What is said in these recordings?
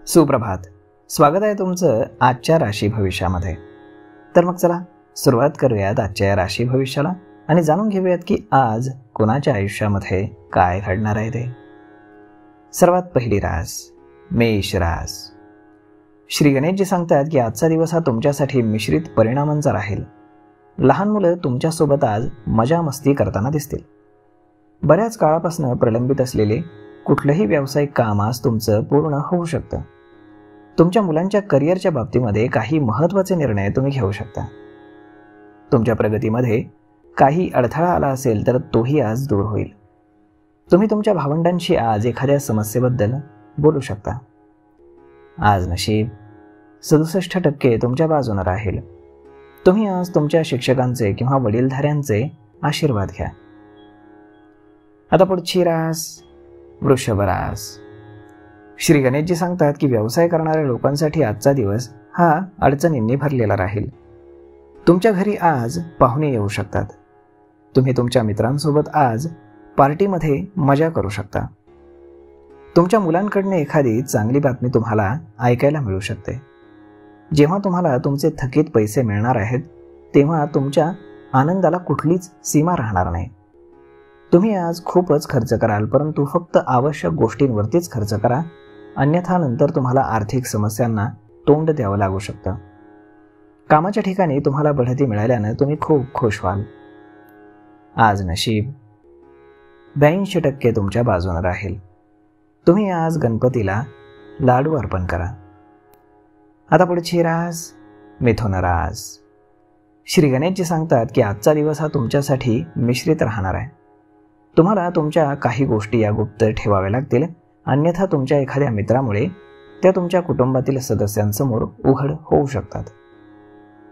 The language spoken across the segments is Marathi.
सुप्रभात. स्वागत आहे तुमचं आजच्या राशी भविष्यामध्ये. तर मग चला सुरुवात करूयात आजच्या या राशी भविष्याला आणि जाणून घेऊयात की आज कोणाच्या आयुष्यामध्ये काय घडणार आहे ते. सर्वात पहिली रास मेष रास. श्री गणेशजी सांगतात की आजचा दिवस हा तुमच्यासाठी मिश्रित परिणामांचा राहील. लहान मुलं तुमच्यासोबत आज मजा मस्ती करताना दिसतील. बऱ्याच काळापासून प्रलंबित असलेले कुठलंही व्यावसायिक काम आज तुमचं पूर्ण होऊ शकतं. तुमच्या मुलांच्या करिअरच्या बाबतीमध्ये काही महत्त्वाचे निर्णय तुम्ही घेऊ शकता. तुमच्या प्रगतीमध्ये काही अडथळा आला असेल तर तोही आज दूर होईल. तुम्ही तुमच्या भावंडांशी आज एखाद्या समस्येबद्दल बोलू शकता. आज नशीब 67% तुमच्या बाजूने राहील. तुम्ही आज तुमच्या शिक्षकांचे किंवा वडीलधाऱ्यांचे आशीर्वाद घ्या. आता पुढची रास वृषभ रास. श्री गणेशजी सांगतात की व्यवसाय करणाऱ्या लोकांसाठी आजचा दिवस हा अडचणींनी भरलेला राहील. तुमच्या घरी आज पाहुणे येऊ शकतात. तुम्ही तुमच्या मित्रांसोबत आज पार्टीमध्ये मजा करू शकता. तुमच्या मुलांकडून एखादी चांगली बातमी तुम्हाला ऐकायला मिळू शकते. जेव्हा तुम्हाला तुमचे थकीत पैसे मिळणार आहेत तेव्हा तुमच्या आनंदाला कुठलीच सीमा राहणार नाही. तुम्ही आज खूपच खर्च कराल, परंतु फक्त आवश्यक गोष्टींवरतीच खर्च करा, अन्यथा नंतर तुम्हाला आर्थिक समस्यांना तोंड द्यावं लागू शकतं. कामाच्या ठिकाणी तुम्हाला बढती मिळाल्यानं तुम्ही खूप खुश व्हाल. आज नशीब 82% तुमच्या बाजूने राहील. तुम्ही आज गणपतीला लाडू अर्पण करा. आता पुढची रास मिथुन रास. श्री गणेशजी सांगतात की आजचा दिवस हा तुमच्यासाठी मिश्रित राहणार आहे. तुम्हाला तुमच्या काही गोष्टी या गुप्त ठेवाव्या लागतील, अन्यथा तुमच्या एखाद्या मित्रामुळे त्या तुमच्या कुटुंबातील सदस्यांसमोर उघड होऊ शकतात.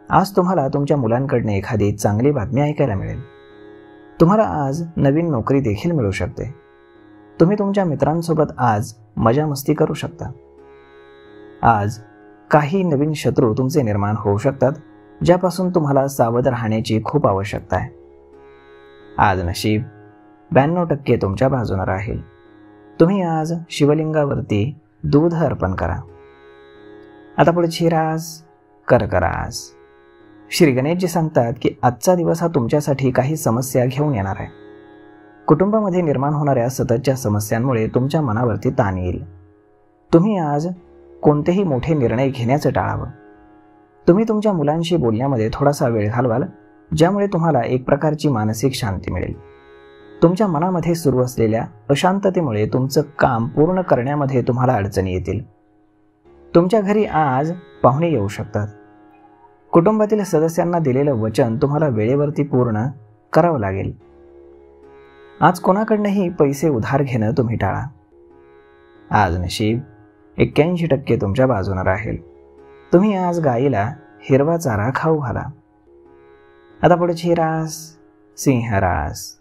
आज तुम्हाला तुमच्या मुलांकडून एखादी चांगली बातमी ऐकायला मिळेल. तुम्हाला आज नवीन नोकरी देखील मिळू शकते. तुम्ही तुमच्या मित्रांसोबत आज मजा मस्ती करू शकता. आज काही नवीन शत्रू तुमचे निर्माण होऊ शकतात, ज्यापासून तुम्हाला सावध राहण्याची खूप आवश्यकता आहे. आज नशीब 92% तुमच्या बाजूने राहील. तुम्ही आज शिवलिंगावरती दूध अर्पण करा. आता पुढची रास कर्क रास. श्री गणेशजी सांगतात की आजचा दिवस हा तुमच्यासाठी काही समस्या घेऊन येणार आहे. कुटुंबामध्ये निर्माण होणाऱ्या सततच्या समस्यांमुळे तुमच्या मनावरती ताण येईल. तुम्ही आज कोणतेही मोठे निर्णय घेण्याचं टाळावं. तुम्ही तुमच्या मुलांशी बोलण्यामध्ये थोडासा वेळ घालवाल, ज्यामुळे तुम्हाला एक प्रकारची मानसिक शांती मिळेल. तुमच्या मनामध्ये सुरू असलेल्या अशांततेमुळे तुमचं काम पूर्ण करण्यामध्ये तुम्हाला अडचणी येतील. तुमच्या घरी आज पाहुणे येऊ शकतात. कुटुंबातील सदस्यांना दिलेलं वचन तुम्हाला वेळेवरती पूर्ण करावं लागेल. आज कोणाकडनंही पैसे उधार घेणं तुम्ही टाळा. आज नशीब 81% तुमच्या बाजूने राहील. तुम्ही आज गाईला हिरवा चारा खाऊ घाला. आता पुढची रास सिंह रास.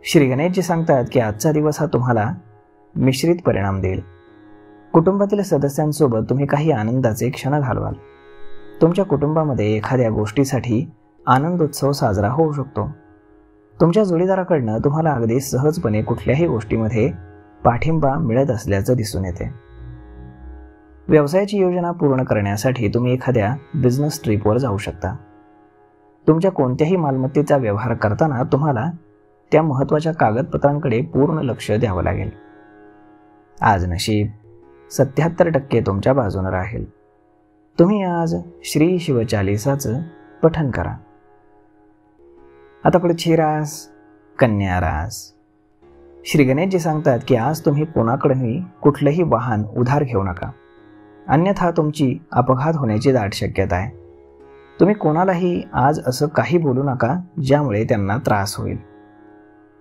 श्री गणेशजी सांगतात की आजचा दिवस हा तुम्हाला मिश्रित परिणाम देईल. कुटुंबातील सदस्यांसोबत तुम्ही काही आनंदाचे क्षण घालवाल. तुमच्या कुटुंबामध्ये एखाद्या गोष्टीसाठी आनंदोत्सव साजरा होऊ शकतो. तुमच्या जोडीदाराकडनं तुम्हाला अगदी सहजपणे कुठल्याही गोष्टीमध्ये पाठिंबा मिळत असल्याचं दिसून येते. व्यवसायाची योजना पूर्ण करण्यासाठी तुम्ही एखाद्या बिझनेस ट्रिपवर जाऊ शकता. तुमच्या कोणत्याही मालमत्तेचा व्यवहार करताना तुम्हाला त्या महत्त्वाच्या कागदपत्रांकडे पूर्ण लक्ष द्यावं लागेल. आज नशीब 77% तुमच्या बाजूने राहील. तुम्ही आज श्री शिवचालीसाचं पठण करा. आता पुढची रास कन्या रास. श्री गणेशजी सांगतात की आज तुम्ही कोणाकडूनही कुठलंही वाहन उधार घेऊ नका, अन्यथा तुमची अपघात होण्याची दाट शक्यता आहे. तुम्ही कोणालाही आज असं काही बोलू नका ज्यामुळे त्यांना त्रास होईल.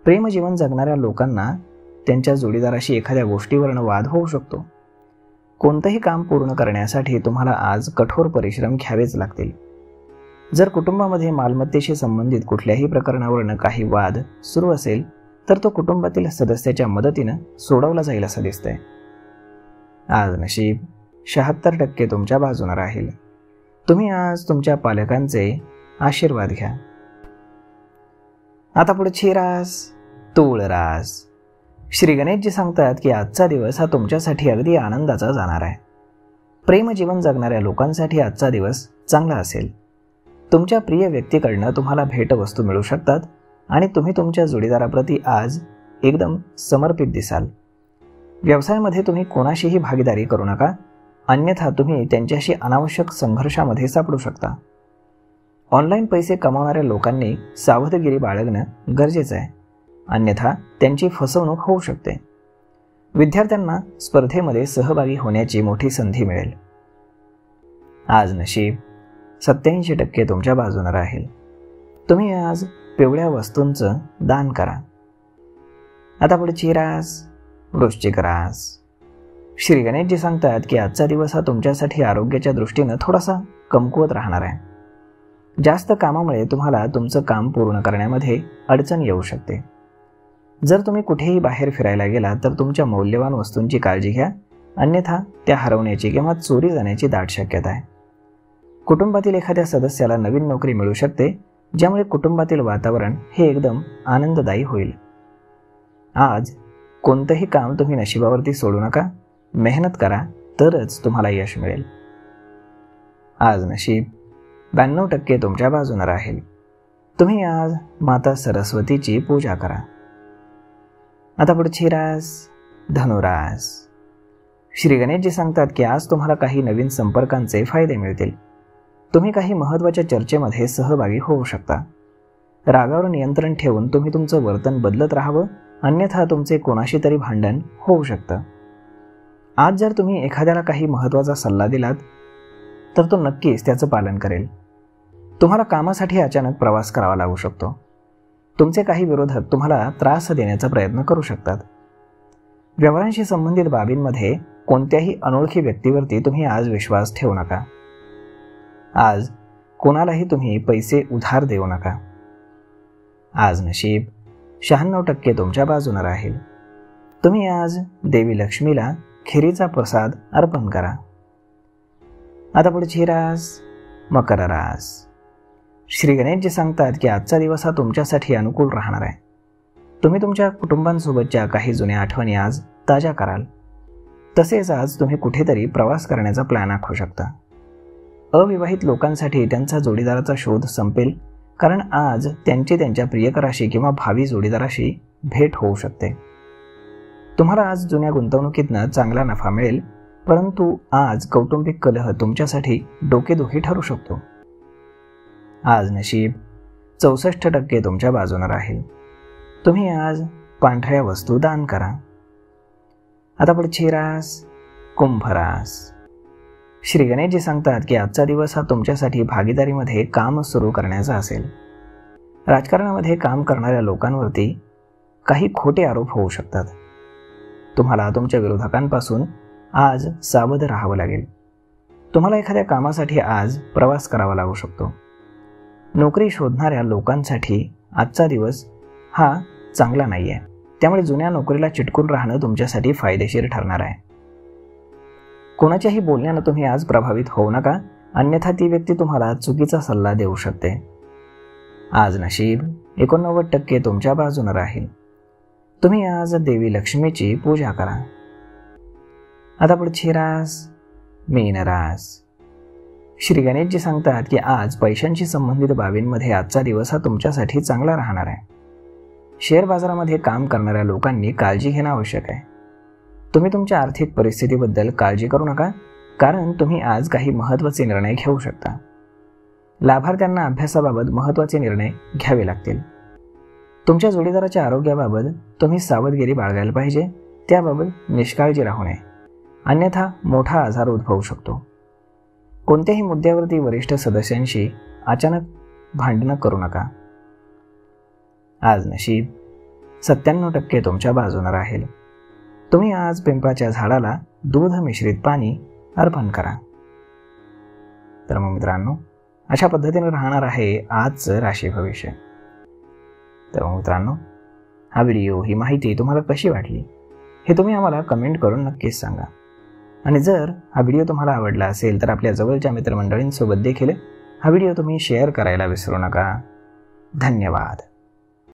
प्रेमजीवन जगणाऱ्या लोकांना त्यांच्या जोडीदाराशी एखाद्या गोष्टीवरून वाद होऊ शकतो. कोणतंही काम पूर्ण करण्यासाठी तुम्हाला आज कठोर परिश्रम घ्यावेच लागतील. जर कुटुंबामध्ये मालमत्तेशी संबंधित कुठल्याही प्रकरणावरून काही वाद सुरू असेल तर तो कुटुंबातील सदस्याच्या मदतीनं सोडवला जाईल असं दिसतंय. आज नशीब 76% तुमच्या बाजूने राहील. तुम्ही आज तुमच्या पालकांचे आशीर्वाद घ्या. आता पुढची रास तूळ रास. श्री गणेशजी सांगतात की आजचा दिवस हा तुमच्यासाठी अगदी आनंदाचा जाणार आहे. प्रेमजीवन जगणाऱ्या लोकांसाठी आजचा दिवस चांगला असेल. तुमच्या प्रिय व्यक्तीकडनं तुम्हाला भेटवस्तू मिळू शकतात आणि तुम्ही तुमच्या जोडीदाराप्रती आज एकदम समर्पित दिसाल. व्यवसायामध्ये तुम्ही कोणाशीही भागीदारी करू नका, अन्यथा तुम्ही त्यांच्याशी अनावश्यक संघर्षामध्ये सापडू शकता. ऑनलाईन पैसे कमावणाऱ्या लोकांनी सावधगिरी बाळगणं गरजेचं आहे, अन्यथा त्यांची फसवणूक होऊ शकते. विद्यार्थ्यांना स्पर्धेमध्ये सहभागी होण्याची मोठी संधी मिळेल. आज नशीब 87% तुमच्या बाजूने राहील. तुम्ही आज पिवळ्या वस्तूंचं दान करा. आता पुढची रास वृश्चिक रास. श्री गणेशजी सांगतात की आजचा दिवस हा तुमच्यासाठी आरोग्याच्या दृष्टीनं थोडासा कमकुवत राहणार आहे. जास्त कामामुळे तुम्हाला तुमचं काम पूर्ण करण्यामध्ये अडचण येऊ शकते. जर तुम्ही कुठेही बाहेर फिरायला गेला तर तुमच्या मौल्यवान वस्तूंची काळजी घ्या, अन्यथा त्या हरवण्याची किंवा चोरी जाण्याची दाट शक्यता आहे. कुटुंबातील एखाद्या सदस्याला नवीन नोकरी मिळू शकते, ज्यामुळे कुटुंबातील वातावरण हे एकदम आनंददायी होईल. आज कोणतंही काम तुम्ही नशिबावरती सोडू नका, मेहनत करा तरच तुम्हाला यश मिळेल. आज नशीब 92% तुमच्या बाजूने राहील. तुम्ही आज माता सरस्वतीची पूजा करा. आता पुढची रास धनुरास. श्री गणेशजी सांगतात की आज तुम्हाला काही नवीन संपर्कांचे फायदे मिळतील. तुम्ही काही महत्त्वाच्या चर्चेमध्ये सहभागी होऊ शकता. रागावर नियंत्रण ठेवून तुम्ही तुमचं वर्तन बदलत राहावं, अन्यथा तुमचे कोणाशी तरी भांडण होऊ शकतं. आज जर तुम्ही एखाद्याला काही महत्त्वाचा सल्ला दिलात तर तो नक्कीच त्याचं पालन करेल. तुम्हाला कामासाठी अचानक प्रवास करावा लागू शकतो. तुमचे काही विरोधक तुम्हाला त्रास देण्याचा प्रयत्न करू शकतात. व्यवहारांशी संबंधित बाबींमध्ये कोणत्याही अनोळखी व्यक्तीवरती तुम्ही आज विश्वास ठेवू नका. आज कोणालाही तुम्ही पैसे उधार देऊ नका. आज नशीब 96% तुमच्या बाजूने राहील. तुम्ही आज देवी लक्ष्मीला खिरीचा प्रसाद अर्पण करा. आता पुढची रास मकर रास. श्री गणेशजी सांगतात की आजचा दिवस हा तुमच्यासाठी अनुकूल राहणार आहे. तुम्ही तुमच्या कुटुंबांसोबतच्या काही जुन्या आठवणी आज ताज्या कराल. तसेच आज तुम्ही कुठेतरी प्रवास करण्याचा प्लॅन आखू शकता. अविवाहित लोकांसाठी त्यांचा जोडीदाराचा शोध संपेल, कारण आज त्यांची त्यांच्या प्रियकराशी किंवा भावी जोडीदाराशी भेट होऊ शकते. तुम्हाला आज जुन्या गुंतवणुकीतनं चांगला नफा मिळेल, परंतु आज कौटुंबिक कलह तुमच्यासाठी डोकेदुखी ठरू शकतो. आज नशीब 64% तुमच्या बाजूने राहील. तुम्ही आज पांढऱ्या वस्तू दान करा. आता पुढची रास कुंभ रास. श्री गणेशजी सांगतात की आजचा दिवस हा तुमच्यासाठी भागीदारीमध्ये काम सुरू करण्याचा असेल. राजकारणामध्ये काम करणाऱ्या लोकांवरती काही खोटे आरोप होऊ शकतात. तुम्हाला तुमच्या विरोधकांपासून आज सावध राहावं लागेल. तुम्हाला एखाद्या कामासाठी आज प्रवास करावा लागू शकतो. नोकरी शोधणाऱ्या लोकांसाठी आजचा दिवस हा चांगला नाही आहे, त्यामुळे जुन्या नोकरीला चिटकून राहणं तुमच्यासाठी फायदेशीर ठरणार आहे. कोणाच्याही बोलण्यानं तुम्ही आज प्रभावित होऊ नका, अन्यथा ती व्यक्ती तुम्हाला चुकीचा सल्ला देऊ शकते. आज नशीब 89% तुमच्या बाजूने राहील. तुम्ही आज देवी लक्ष्मीची पूजा करा. आता पुढची रास मीन रास. श्री गणेशजी सांगतात की आज पैशांशी संबंधित बाबींमध्ये आजचा दिवस हा तुमच्यासाठी चांगला राहणार आहे. शेअर बाजारामध्ये काम करणाऱ्या लोकांनी काळजी घेणं आवश्यक आहे. तुम्ही तुमच्या आर्थिक परिस्थितीबद्दल काळजी करू नका, कारण तुम्ही आज काही महत्त्वाचे निर्णय घेऊ शकता. लाभार्थ्यांना अभ्यासाबाबत महत्त्वाचे निर्णय घ्यावे लागतील. तुमच्या जोडीदाराच्या आरोग्याबाबत तुम्ही सावधगिरी बाळगायला पाहिजे. त्याबाबत निष्काळजी राहू नये, अन्यथा मोठा आजार उद्भवू शकतो. कोणत्याही मुद्द्यावरती वरिष्ठ सदस्यांशी अचानक भांडणं करू नका. आज नशीब 97% तुमच्या बाजूने राहील. तुम्ही आज पिंपळाच्या झाडाला दूध मिश्रित पाणी अर्पण करा. तर मग मित्रांनो, अशा पद्धतीने राहणार आहे आजचं राशी भविष्य. तर मग मित्रांनो, हा व्हिडिओ, ही माहिती तुम्हाला कशी वाटली हे तुम्ही आम्हाला कमेंट करून नक्कीच सांगा. आणि जर हा व्हिडिओ तुम्हाला आवडला असेल तर आपल्या जवळच्या मित्रमंडळींसोबत देखील हा व्हिडिओ तुम्ही शेअर करायला विसरू नका. धन्यवाद.